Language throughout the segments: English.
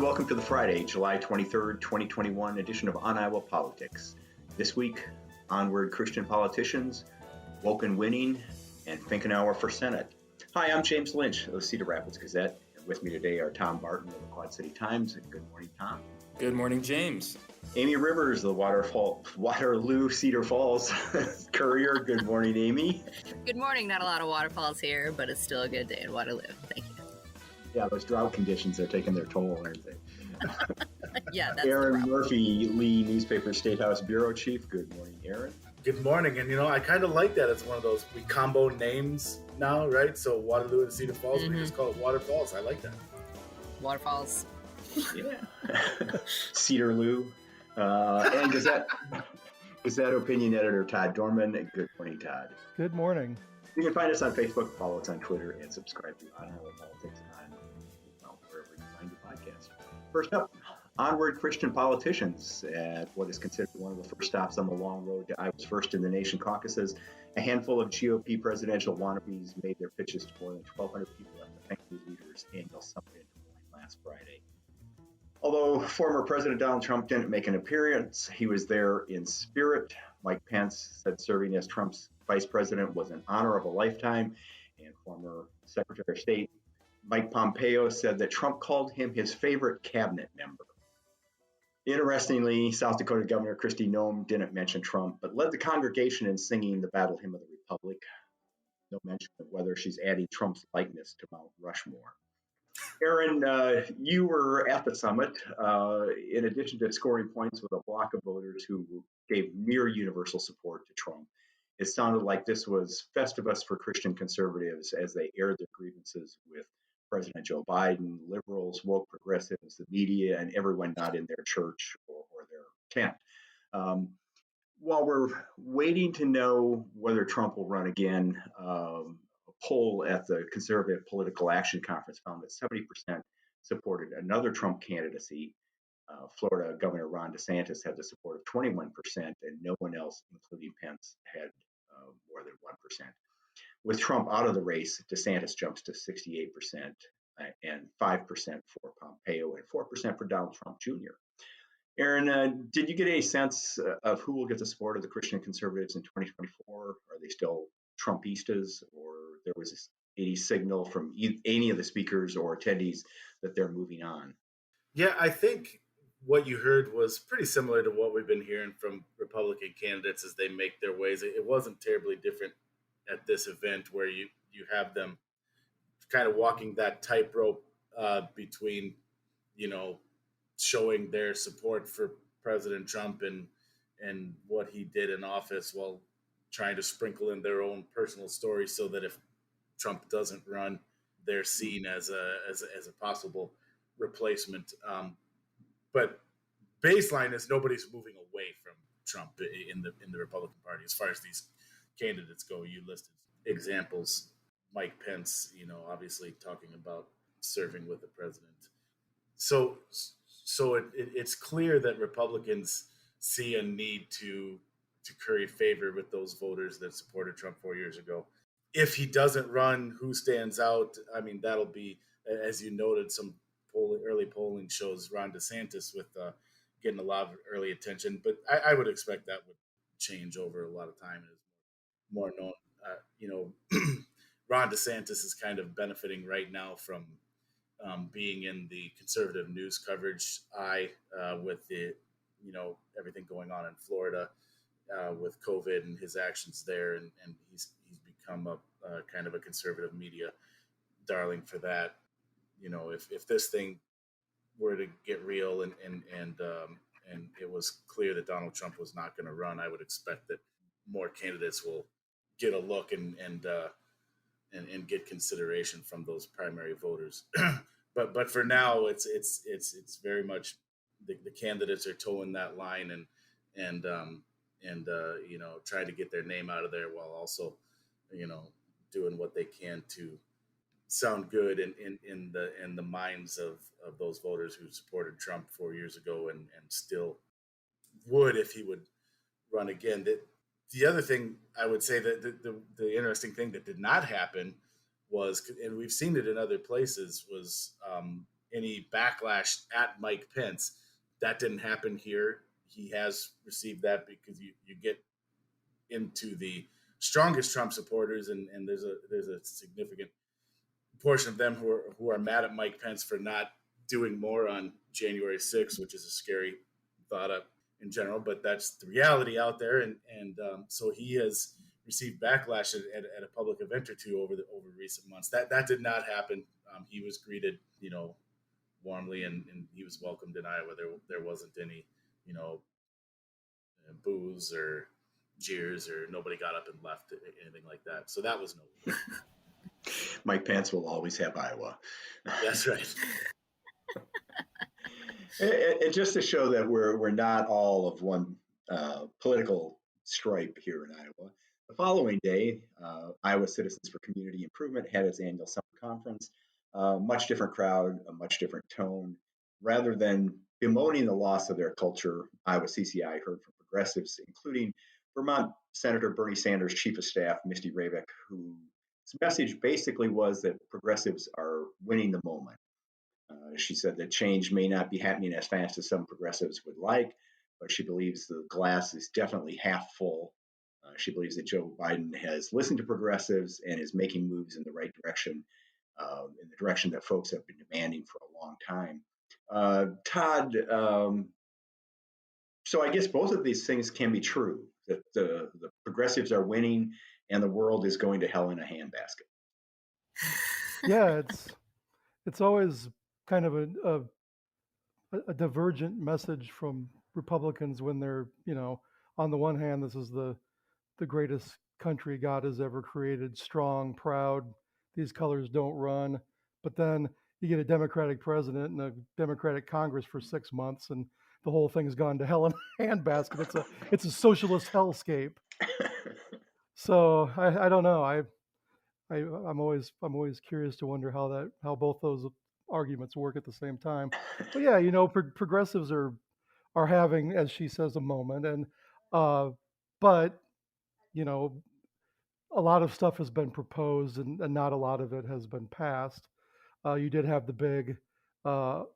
and welcome to the Friday, July 23rd, 2021 edition of On Iowa Politics. This week, Onward Christian politicians, Woken winning, and Finkenauer for Senate. Hi, I'm James Lynch of the Cedar Rapids Gazette, and with me today are Tom Barton of the Quad City Times. Good morning, Tom. Good morning, James. Amie Rivers of the Waterloo-Cedar Falls Courier. Good morning, Amie. Good morning. Not a lot of waterfalls here, but it's still a good day in Waterloo. Thank you. Yeah, those drought conditions are taking their toll, aren't they? Yeah, that's Erin Murphy, Lee Newspaper State House Bureau Chief. Good morning, Erin. Good morning. And, I kind of like that. It's one of those, we combo names now, right? So Waterloo and Cedar Falls, we just call it Waterfalls. I like that. Waterfalls. Yeah. Cedarloo. And Gazette Opinion Editor Todd Dorman. Good morning, Todd. Good morning. You can find us on Facebook, follow us on Twitter, and subscribe to On Iowa Politics on wherever you find your podcast. First up, Onward Christian politicians at what is considered one of the first stops on the long road to Iowa's first in the nation caucuses. A handful of GOP presidential wannabes made their pitches to more than 1,200 people at the Finkenauer leaders' annual summit in Moines last Friday. Although former President Donald Trump didn't make an appearance, he was there in spirit. Mike Pence said serving as Trump's vice president was an honor of a lifetime, and former Secretary of State Mike Pompeo said that Trump called him his favorite cabinet member. Interestingly, South Dakota Governor Kristi Noem didn't mention Trump, but led the congregation in singing the Battle Hymn of the Republic. No mention of whether she's adding Trump's likeness to Mount Rushmore. Erin, you were at the summit, in addition to scoring points with a block of voters who gave near universal support to Trump. It sounded like this was Festivus for Christian conservatives as they aired their grievances with President Joe Biden, liberals, woke progressives, the media, and everyone not in their church or their tent. While we're waiting to know whether Trump will run again, a poll at the Conservative Political Action Conference found that 70% supported another Trump candidacy. Florida Governor Ron DeSantis had the support of 21%, and no one else, including Pence, had more than 1%. With Trump out of the race, DeSantis jumps to 68% and 5% for Pompeo and 4% for Donald Trump Jr. Erin, did you get any sense of who will get the support of the Christian conservatives in 2024? Are they still Trumpistas, or there was any signal from any of the speakers or attendees that they're moving on? Yeah, I think what you heard was pretty similar to what we've been hearing from Republican candidates as they make their ways. It wasn't terribly different at this event, where you have them kind of walking that tightrope between, showing their support for President Trump and what he did in office, while trying to sprinkle in their own personal story so that if Trump doesn't run, they're seen as a possible replacement. But baseline is nobody's moving away from Trump in the Republican Party as far as these candidates go. You listed examples. Mike Pence, obviously talking about serving with the president. So it's clear that Republicans see a need to curry favor with those voters that supported Trump 4 years ago. If he doesn't run, who stands out? I mean, that'll be, as you noted, some early polling shows Ron DeSantis with getting a lot of early attention, but I would expect that would change over a lot of time as more known. Ron DeSantis is kind of benefiting right now from being in the conservative news coverage with the, everything going on in Florida with COVID and his actions there, and he's become a kind of a conservative media darling for that. If this thing were to get real and it was clear that Donald Trump was not going to run, I would expect that more candidates will get a look and get consideration from those primary voters. but for now, it's very much the candidates are towing that line and try to get their name out of there, while also doing what they can to sound good in the minds of those voters who supported Trump 4 years ago and still would if he would run again. The other thing I would say, that the interesting thing that did not happen was, and we've seen it in other places, was any backlash at Mike Pence. That didn't happen here. He has received that because you get into the strongest Trump supporters, and there's a significant portion of them who are mad at Mike Pence for not doing more on January 6th, which is a scary thought in general, but that's the reality out there. And so he has received backlash at a public event or two over recent months. That did not happen. He was greeted, warmly, and he was welcomed in Iowa. There wasn't any, boos or jeers, or nobody got up and left, anything like that. So that was no. Mike Pence will always have Iowa. That's right. And just to show that we're not all of one political stripe here in Iowa, the following day, Iowa Citizens for Community Improvement had its annual summer conference. Much different crowd, a much different tone. Rather than bemoaning the loss of their culture, Iowa CCI heard from progressives, including Vermont Senator Bernie Sanders' chief of staff, Misty Ravik, whose message basically was that progressives are winning the moment. She said that change may not be happening as fast as some progressives would like, but she believes the glass is definitely half full. She believes that Joe Biden has listened to progressives and is making moves in the right direction, in the direction that folks have been demanding for a long time. Todd, so I guess both of these things can be true, that the progressives are winning and the world is going to hell in a handbasket. Yeah, it's always kind of a divergent message from Republicans when they're, on the one hand, this is the greatest country God has ever created, strong, proud, these colors don't run. But then you get a Democratic president and a Democratic Congress for 6 months, and the whole thing's gone to hell in a handbasket. It's a socialist hellscape. So I don't know. I'm always curious to wonder how both those arguments work at the same time. But yeah, progressives are having, as she says, a moment, and but a lot of stuff has been proposed, and not a lot of it has been passed. You did have the big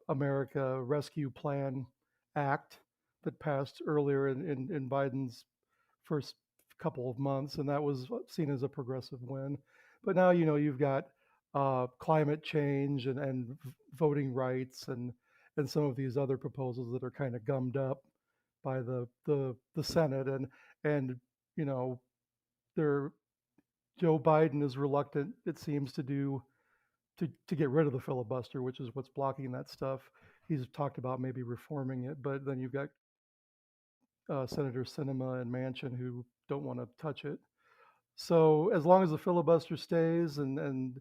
America Rescue Plan Act that passed earlier in Biden's first couple of months, and that was seen as a progressive win. But now, you've got climate change and voting rights and some of these other proposals that are kind of gummed up by the Senate, and they're Joe Biden is reluctant, it seems, to get rid of the filibuster, which is what's blocking that stuff. He's talked about maybe reforming it, but then you've got Senator Sinema and Manchin who don't want to touch it. So as long as the filibuster stays and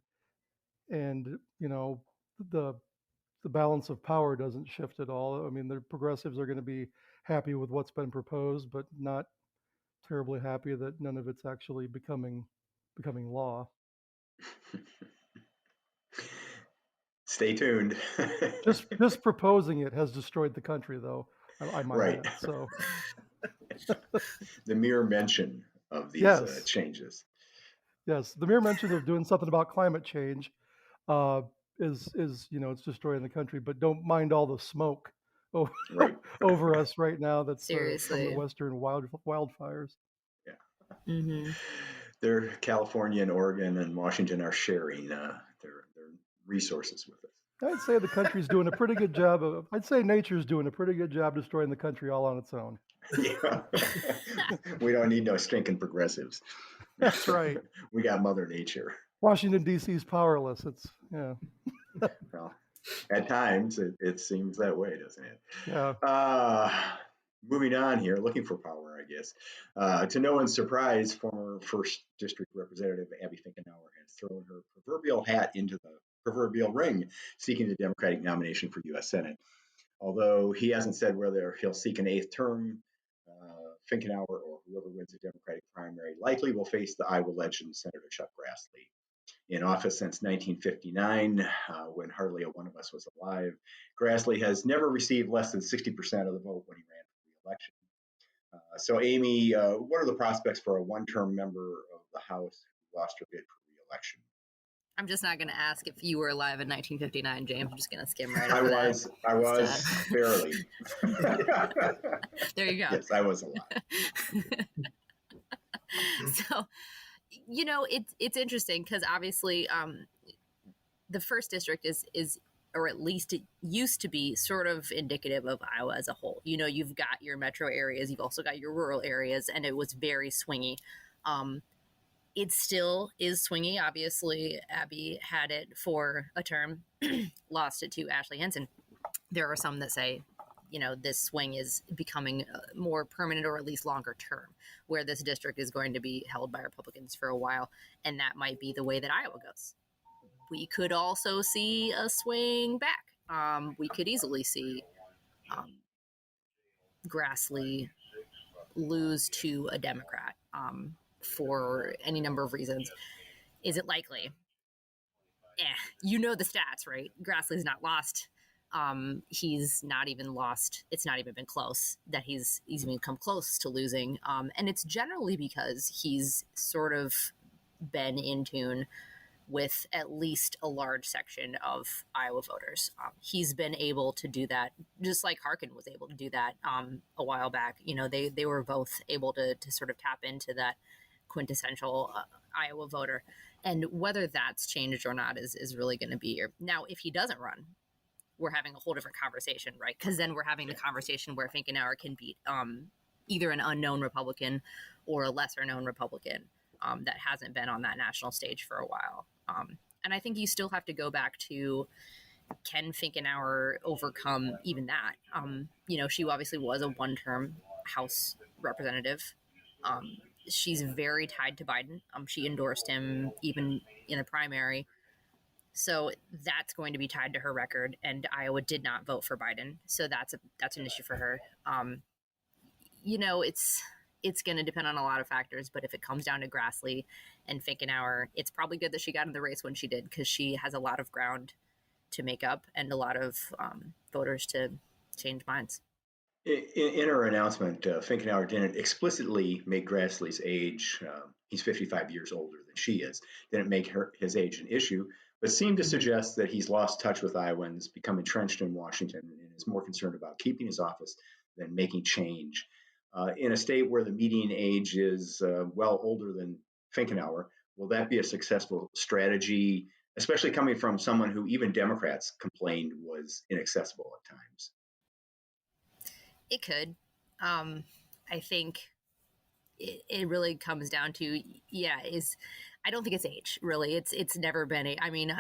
the balance of power doesn't shift at all, I mean, the progressives are going to be happy with what's been proposed, but not terribly happy that none of it's actually becoming law. Stay tuned. just proposing it has destroyed the country, though. I might right. add, so the mere mention of these changes. Yes, the mere mention of doing something about climate change is it's destroying the country. But don't mind all the smoke over us right now. That's from the western wildfires. Yeah. Mm-hmm. They're California and Oregon and Washington are sharing their resources with us. I'd say the country's doing a pretty good job I'd say nature's doing a pretty good job destroying the country all on its own. Yeah. We don't need no stinking progressives. That's right. We got Mother Nature. Washington, D.C. is powerless. Well, at times it seems that way, doesn't it? Yeah. Moving on here, looking for power, I guess. To no one's surprise, former 1st District Representative Amie Finkenauer has thrown her proverbial hat into the proverbial ring, seeking the Democratic nomination for U.S. Senate. Although he hasn't said whether he'll seek an 8th term, Finkenauer or whoever wins the Democratic primary likely will face the Iowa legend, Senator Chuck Grassley. In office since 1959, when hardly a one of us was alive, Grassley has never received less than 60% of the vote when he ran for re-election. So, Amie, what are the prospects for a one-term member of the House who lost her bid for re-election? I'm just not going to ask if you were alive in 1959, James. I'm just going to skim right I over was. that. I was barely. There you go. Yes, I was alive. So, it's interesting because obviously the first district is, or at least it used to be, sort of indicative of Iowa as a whole. You've got your metro areas, you've also got your rural areas, and it was very swingy. It still is swingy. Obviously, Abby had it for a term, lost it to Ashley Henson. There are some that say, this swing is becoming more permanent, or at least longer term, where this district is going to be held by Republicans for a while. And that might be the way that Iowa goes. We could also see a swing back. We could easily see Grassley lose to a Democrat for any number of reasons. Is it likely? The stats, right? Grassley's not lost. He's not even lost. It's not even been close that he's even come close to losing. And it's generally because he's sort of been in tune with at least a large section of Iowa voters. He's been able to do that, just like Harkin was able to do that a while back. They were both able to sort of tap into that quintessential Iowa voter. And whether that's changed or not is really going to be here. Now, if he doesn't run, we're having a whole different conversation, right? Because then we're having the conversation where Finkenauer can beat either an unknown Republican or a lesser known Republican that hasn't been on that national stage for a while. And I think you still have to go back to, can Finkenauer overcome even that? She obviously was a one-term House representative. She's very tied to Biden. She endorsed him even in a primary. So that's going to be tied to her record, and Iowa did not vote for Biden. So that's an issue for her. It's going to depend on a lot of factors, but if it comes down to Grassley and Finkenauer, it's probably good that she got in the race when she did, because she has a lot of ground to make up and a lot of voters to change minds. In her announcement, Finkenauer didn't explicitly make Grassley's age, he's 55 years older than she is, didn't make his age an issue, but seemed to suggest that he's lost touch with Iowans, become entrenched in Washington, and is more concerned about keeping his office than making change. In a state where the median age is well older than Finkenauer, will that be a successful strategy, especially coming from someone who even Democrats complained was inaccessible at times? It could. I think it really comes down to, I don't think it's age, really. It's never been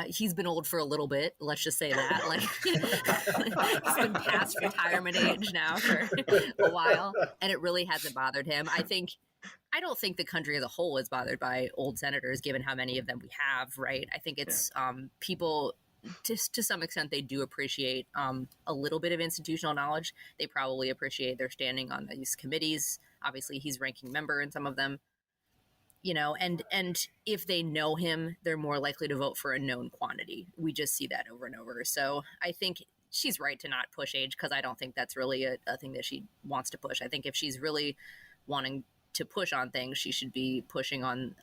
he's been old for a little bit. Let's just say that. Like, he's been past retirement age now for a while, and it really hasn't bothered him. I don't think the country as a whole is bothered by old senators, given how many of them we have, right? I think it's people, to some extent, they do appreciate a little bit of institutional knowledge. They probably appreciate their standing on these committees. Obviously, he's ranking member in some of them. And if they know him, they're more likely to vote for a known quantity. We just see that over and over. So I think she's right to not push age, because I don't think that's really a thing that she wants to push. I think if she's really wanting to push on things, she should be pushing on,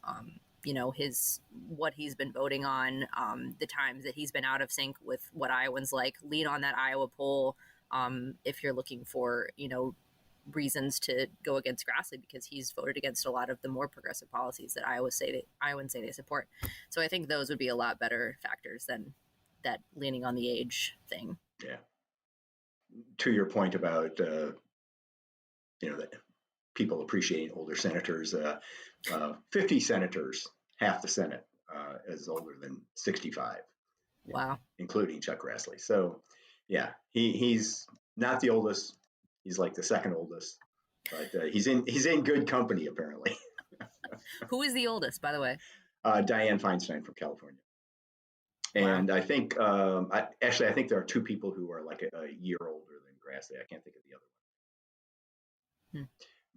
what he's been voting on, the times that he's been out of sync with what Iowans like. Lean on that Iowa poll if you're looking for, reasons to go against Grassley, because he's voted against a lot of the more progressive policies that Iowans say they support. So I think those would be a lot better factors than that leaning on the age thing. Yeah. To your point about, that people appreciating older senators, 50 senators, half the Senate is older than 65. Wow. Including Chuck Grassley. So, he's not the oldest. He's like the second oldest, but he's in good company, apparently. Who is the oldest, by the way? Dianne Feinstein from California. And wow. I think, I think there are two people who are like a year older than Grassley. I can't think of the other one.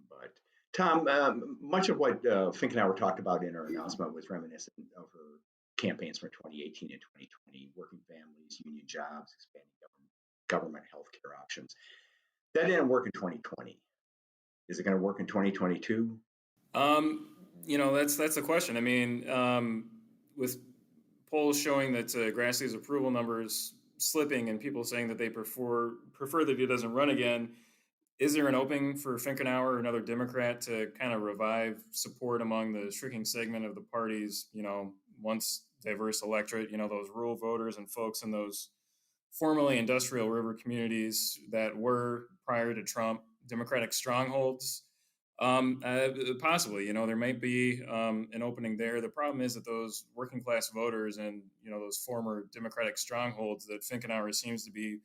But Tom, much of what Finkenauer talked about in her announcement was reminiscent of her campaigns from 2018 and 2020, working families, union jobs, expanding government health care options. That didn't work in 2020. Is it going to work in 2022? That's the question. With polls showing that Grassley's approval numbers slipping and people saying that they prefer that he doesn't run again. Is there an opening for Finkenauer or another Democrat to kind of revive support among the shrinking segment of the party's, once diverse electorate, those rural voters and folks in those formerly industrial river communities that were, prior to Trump, Democratic strongholds? Possibly, there might be an opening there. The problem is that those working class voters and, those former Democratic strongholds that Finkenauer seems to be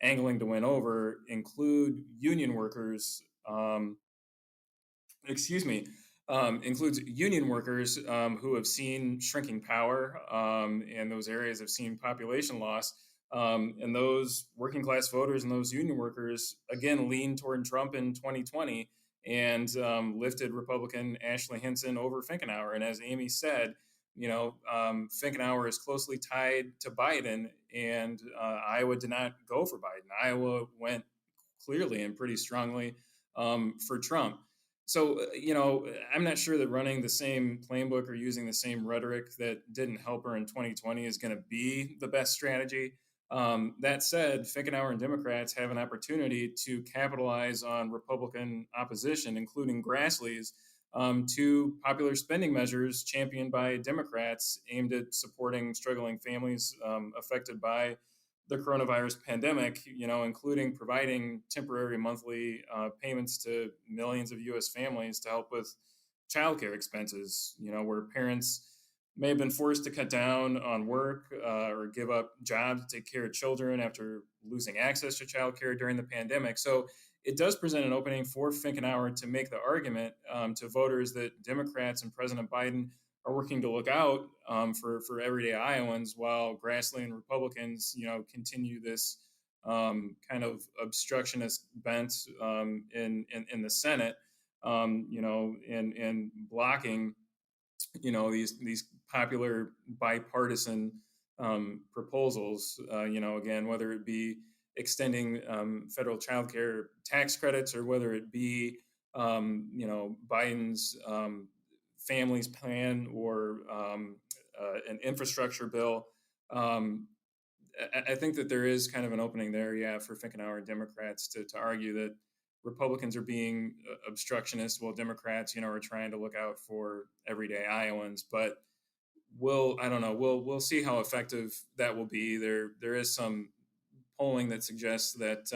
angling to win over include union workers, includes union workers who have seen shrinking power, and those areas have seen population loss. And those working class voters and those union workers, again, leaned toward Trump in 2020 and lifted Republican Ashley Hinson over Finkenauer. And as Amie said, Finkenauer is closely tied to Biden, and Iowa did not go for Biden. Iowa went clearly and pretty strongly for Trump. So, I'm not sure that running the same playbook or using the same rhetoric that didn't help her in 2020 is going to be the best strategy. That said, Finkenauer and Democrats have an opportunity to capitalize on Republican opposition, including Grassley's, to popular spending measures championed by Democrats aimed at supporting struggling families affected by the coronavirus pandemic, including providing temporary monthly payments to millions of U.S. families to help with childcare expenses, where parents may have been forced to cut down on work or give up jobs to take care of children after losing access to childcare during the pandemic. So it does present an opening for Finkenauer to make the argument to voters that Democrats and President Biden are working to look out for everyday Iowans, while Grassley and Republicans, continue this kind of obstructionist bent in the Senate, and blocking, these popular bipartisan proposals. Again, whether it be extending federal child care tax credits or whether it be, Biden's families plan or an infrastructure bill. I think that there is kind of an opening there, for Finkenauer and Democrats to argue that Republicans are being obstructionists while Democrats, are trying to look out for everyday Iowans. But I don't know. We'll see how effective that will be. There is some polling that suggests that,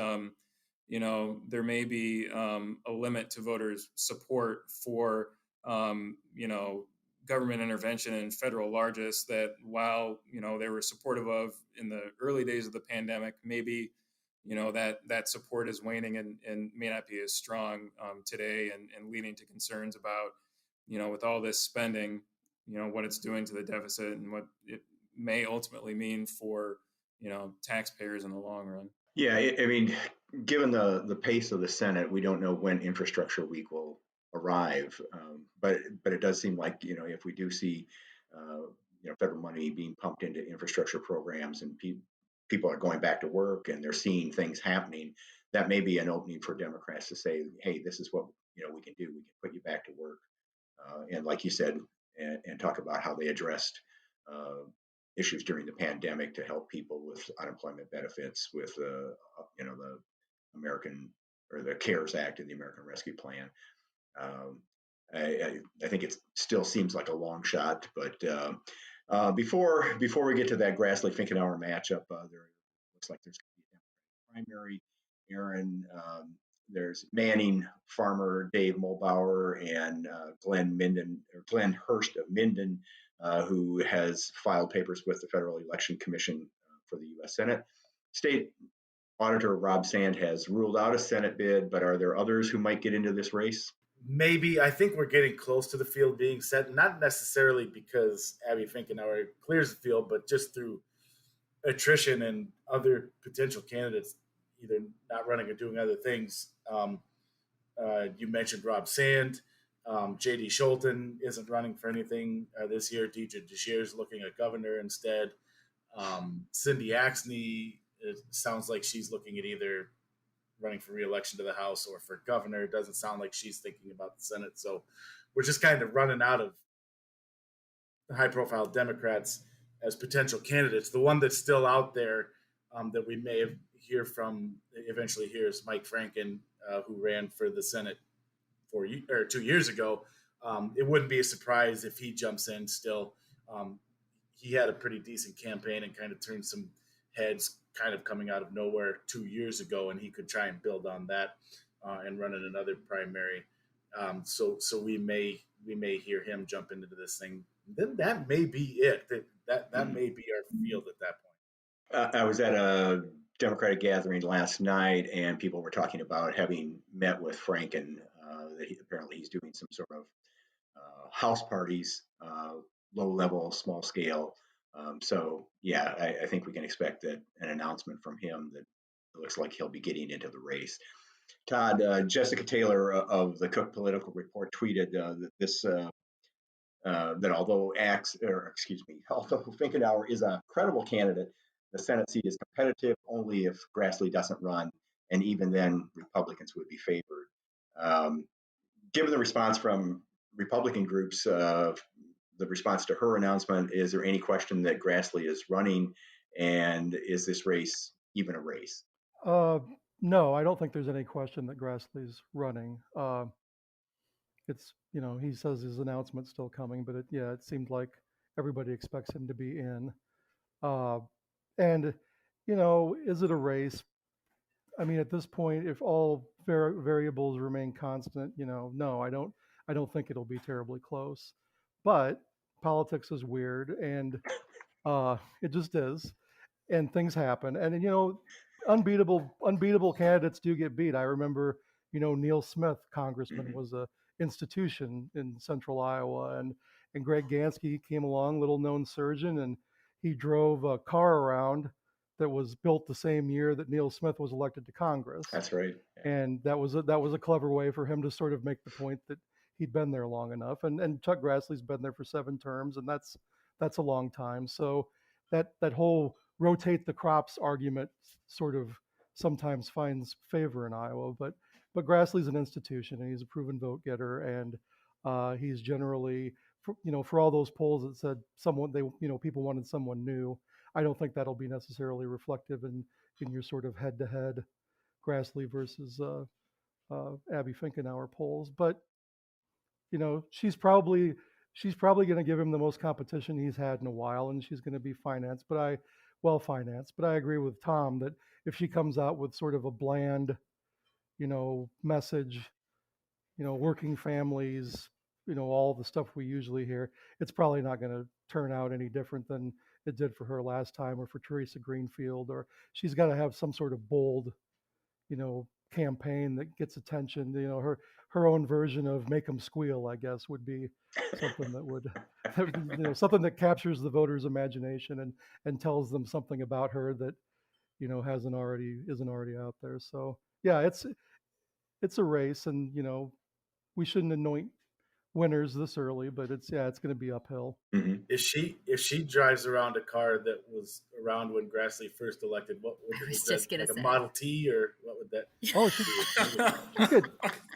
there may be a limit to voters' support for, government intervention in federal largesse that while, they were supportive of in the early days of the pandemic, maybe, that support is waning and may not be as strong today and leading to concerns about, with all this spending, what it's doing to the deficit and what it may ultimately mean for, taxpayers in the long run. Yeah, I mean, given the pace of the Senate, we don't know when Infrastructure Week will arrive, but it does seem like, if we do see federal money being pumped into infrastructure programs and people are going back to work and they're seeing things happening, that may be an opening for Democrats to say, hey, this is what we can do. We can put you back to work, and like you said, and talk about how they addressed issues during the pandemic to help people with unemployment benefits, with the American or the CARES Act and the American Rescue Plan. I think it still seems like a long shot, but before we get to that Grassley-Finkenauer matchup, there looks like there's going to be a primary. Erin, there's Manning farmer Dave Mulbauer and Glenn Hurst of Minden, who has filed papers with the Federal Election Commission for the U.S. Senate. State Auditor Rob Sand has ruled out a Senate bid, but are there others who might get into this race? Maybe. I think we're getting close to the field being set, not necessarily because Abby Finkenauer clears the field, but just through attrition and other potential candidates either not running or doing other things. You mentioned Rob Sand. J.D. Scholten isn't running for anything this year. Deidre DeShier is looking at governor instead. Cindy Axne, it sounds like she's looking at either running for re-election to the House or for governor. It doesn't sound like she's thinking about the Senate. So we're just kind of running out of high-profile Democrats as potential candidates. The one that's still out there that we may hear from eventually here is Mike Franken, who ran for the Senate 2 years ago. It wouldn't be a surprise if he jumps in still. He had a pretty decent campaign and kind of turned some heads kind of coming out of nowhere 2 years ago, and he could try and build on that and run in another primary. So we may hear him jump into this thing. Then that may be it. That may be our field at that point. I was at a Democratic gathering last night, and people were talking about having met with Franken. That apparently he's doing some sort of house parties, low level, small scale. So yeah, I think we can expect that an announcement from him that it looks like he'll be getting into the race. Todd, Jessica Taylor of the Cook Political Report tweeted that this that although Finkenauer is a credible candidate, the Senate seat is competitive only if Grassley doesn't run, and even then, Republicans would be favored. Given the response from Republican groups, the response to her announcement, is there any question that Grassley is running, and is this race even a race? No, I don't think there's any question that Grassley's running. It's, he says his announcement's still coming, but it seemed like everybody expects him to be in. And, is it a race? I mean, at this point, if all variables remain constant, no, I don't think it'll be terribly close. But politics is weird, and it just is, and things happen, and unbeatable candidates do get beat. I remember, Neil Smith, congressman, was a institution in central Iowa, and Greg Gansky came along, little known surgeon, and he drove a car around that was built the same year that Neil Smith was elected to Congress. That's right. Yeah. And that was a clever way for him to sort of make the point that he'd been there long enough. And Chuck Grassley's been there for 7 terms, and that's a long time. So that whole rotate the crops argument sort of sometimes finds favor in Iowa. But Grassley's an institution, and he's a proven vote getter, and he's generally, for all those polls that said people wanted someone new, I don't think that'll be necessarily reflective in your sort of head-to-head Grassley versus Abby Finkenauer polls. But she's probably going to give him the most competition he's had in a while, and she's going to be well financed. But I agree with Tom that if she comes out with sort of a bland, message, working families, all the stuff we usually hear, it's probably not going to turn out any different than it did for her last time, or for Teresa Greenfield. Or she's got to have some sort of bold, campaign that gets attention. Her own version of "Make 'em Squeal," I guess, would be something that would, something that captures the voters' imagination and tells them something about her that, isn't already out there. So yeah, it's a race, and we shouldn't anoint winners this early, but it's going to be uphill. Mm-hmm. If she drives around a car that was around when Grassley first elected, what would it be? Like a Model T, or what would that? Oh,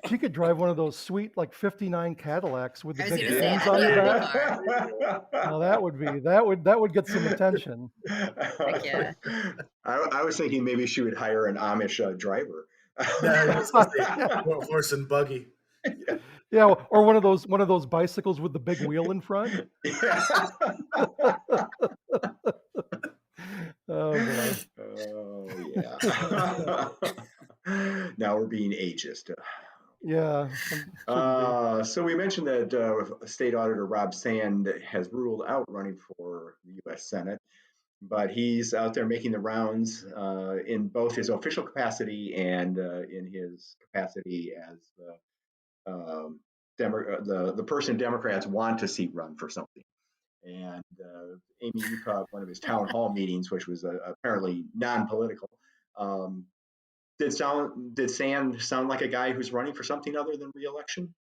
she could drive one of those sweet, like 59 Cadillacs with the big fans on the back. Well, that would get some attention. Yeah. I was thinking maybe she would hire an Amish driver. Horse and buggy. Yeah, or one of those bicycles with the big wheel in front. Yeah. Oh boy. Oh yeah. Now we're being ageist. Yeah. So we mentioned that State Auditor Rob Sand has ruled out running for the U.S. Senate, but he's out there making the rounds in both his official capacity and in his capacity as the person Democrats want to see run for something. And Amie, you caught one of his town hall meetings, which was apparently non-political. Did Sand sound like a guy who's running for something other than re-election?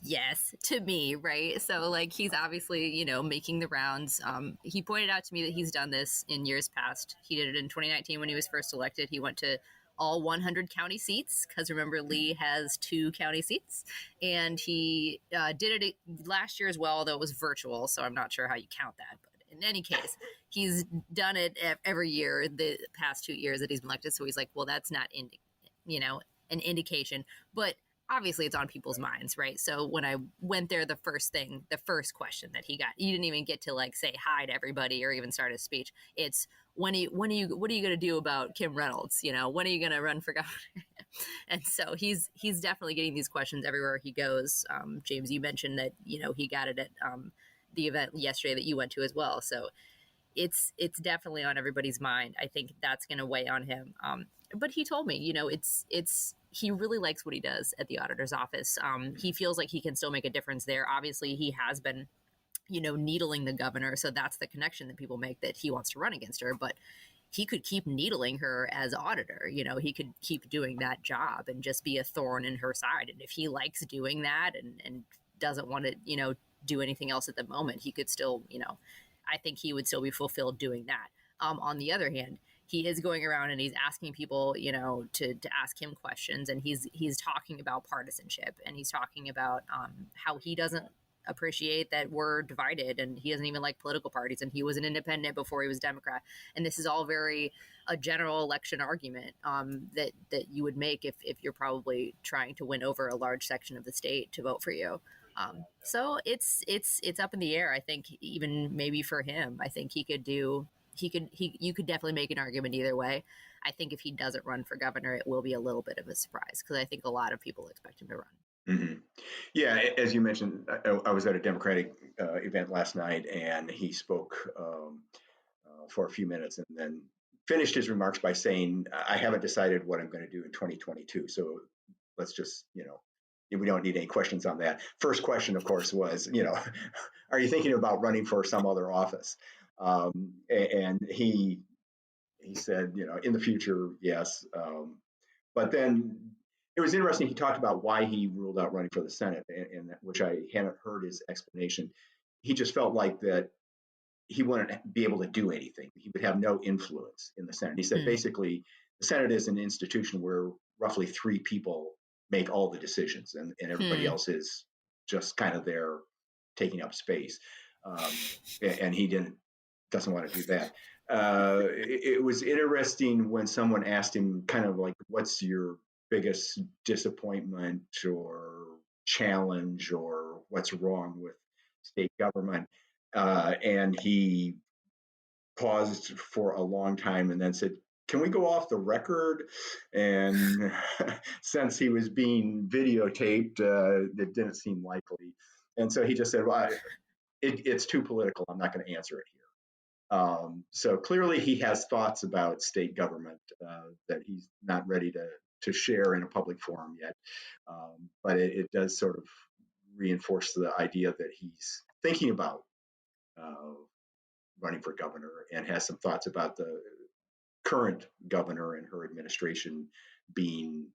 Yes, to me, right? So he's obviously, making the rounds. He pointed out to me that he's done this in years past. He did it in 2019 when he was first elected. He went to all 100 county seats, because remember, Lee has 2 county seats, and he did it last year as well, although it was virtual, so I'm not sure how you count that. But in any case, he's done it every year the past 2 years that he's been elected. So he's like, well, that's not, an indication. But obviously it's on people's minds, right? So when I went there, the first question that he got, he didn't even get to like say hi to everybody or even start a speech. It's what are you going to do about Kim Reynolds? When are you going to run for governor? And so he's definitely getting these questions everywhere he goes. James, you mentioned that, he got it at the event yesterday that you went to as well. So it's definitely on everybody's mind. I think that's going to weigh on him. But he told me, he really likes what he does at the auditor's office. He feels like he can still make a difference there. Obviously, he has been, needling the governor. So that's the connection that people make, that he wants to run against her. But he could keep needling her as auditor. He could keep doing that job and just be a thorn in her side. And if he likes doing that and doesn't want to, do anything else at the moment, he could still, I think he would still be fulfilled doing that. On the other hand, he is going around and he's asking people, to ask him questions, and he's talking about partisanship, and he's talking about how he doesn't appreciate that we're divided, and he doesn't even like political parties, and he was an independent before he was Democrat. And this is all very a general election argument that you would make if you're probably trying to win over a large section of the state to vote for you. So it's up in the air. I think even maybe for him, I think you could definitely make an argument either way. I think if he doesn't run for governor, it will be a little bit of a surprise, because I think a lot of people expect him to run. Mm-hmm. Yeah, as you mentioned, I was at a Democratic event last night, and he spoke for a few minutes and then finished his remarks by saying, I haven't decided what I'm going to do in 2022. So let's just, we don't need any questions on that. First question, of course, was, are you thinking about running for some other office? And he said, in the future, yes. But then it was interesting. He talked about why he ruled out running for the Senate, and which I hadn't heard his explanation. He just felt like that he wouldn't be able to do anything. He would have no influence in the Senate. He said, basically, the Senate is an institution where roughly 3 people make all the decisions, and everybody else is just kind of there taking up space. And he doesn't want to do that. It was interesting when someone asked him kind of like, what's your biggest disappointment or challenge, or what's wrong with state government? And he paused for a long time and then said, can we go off the record? And since he was being videotaped, it didn't seem likely. And so he just said, well, it's too political. I'm not going to answer it here. So clearly he has thoughts about state government that he's not ready to share in a public forum yet. But it does sort of reinforce the idea that he's thinking about running for governor, and has some thoughts about the current governor and her administration being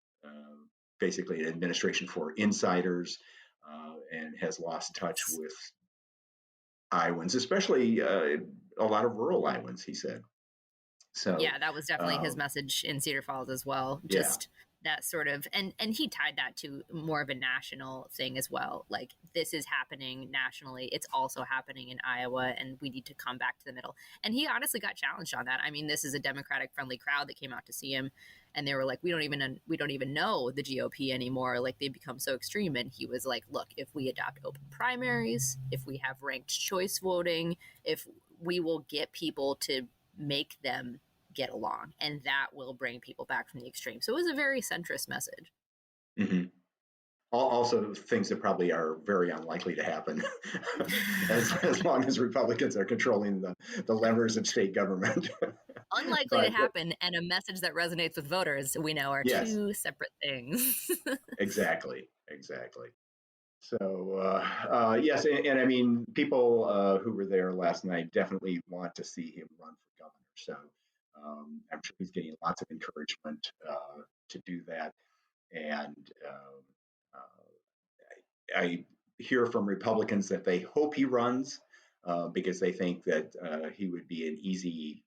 basically an administration for insiders, and has lost touch with Iowans, especially a lot of rural Iowans, he said. So yeah, that was definitely his message in Cedar Falls as well. Just that sort of, and he tied that to more of a national thing as well. Like, this is happening nationally. It's also happening in Iowa, and we need to come back to the middle. And he honestly got challenged on that. I mean, this is a Democratic friendly crowd that came out to see him, and they were like, we don't even know the GOP anymore. Like, they become so extreme. And he was like, look, if we adopt open primaries, if we have ranked choice voting, if we will get people to make them get along, and that will bring people back from the extreme. So it was a very centrist message. Mm-hmm. Also, things that probably are very unlikely to happen as long as Republicans are controlling the levers of state government. Unlikely to happen, and a message that resonates with voters, we know, are two separate things. Exactly. So, yes, and I mean, people who were there last night definitely want to see him run for governor. So I'm sure he's getting lots of encouragement to do that. And I hear from Republicans that they hope he runs because they think that he would be an easy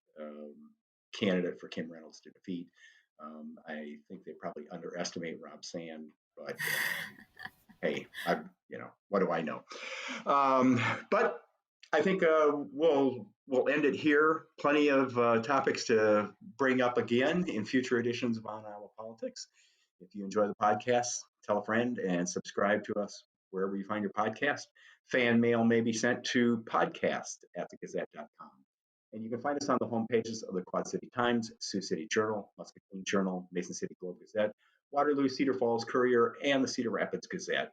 candidate for Kim Reynolds to defeat. I think they probably underestimate Rob Sand, but hey, what do I know? But I think we'll end it here. Plenty of topics to bring up again in future editions of On Iowa Politics. If you enjoy the podcast, tell a friend and subscribe to us wherever you find your podcast. Fan mail may be sent to podcast@thegazette.com. And you can find us on the homepages of the Quad City Times, Sioux City Journal, Muscatine Journal, Mason City Globe Gazette, Waterloo-Cedar Falls Courier, and the Cedar Rapids Gazette.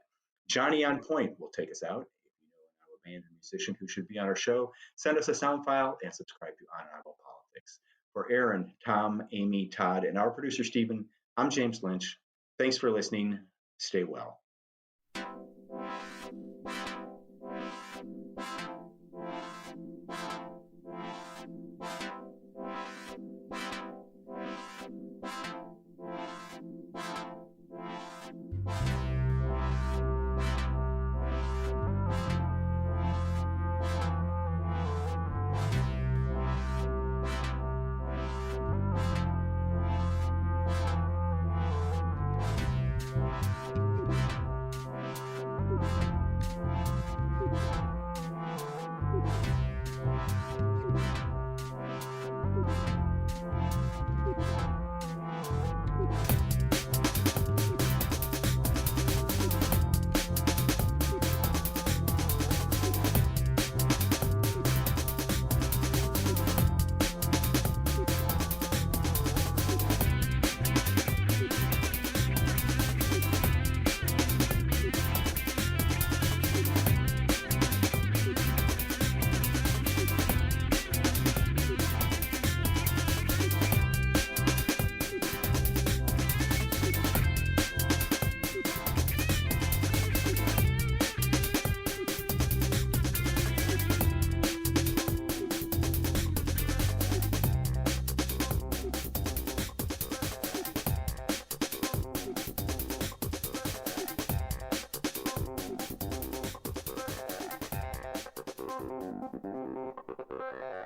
Johnny on Point will take us out. If you know an Iowa band or musician who should be on our show, send us a sound file and subscribe to On Iowa Politics. For Erin, Tom, Amie, Todd, and our producer, Stephen, I'm James Lynch. Thanks for listening. Stay well. Thank you.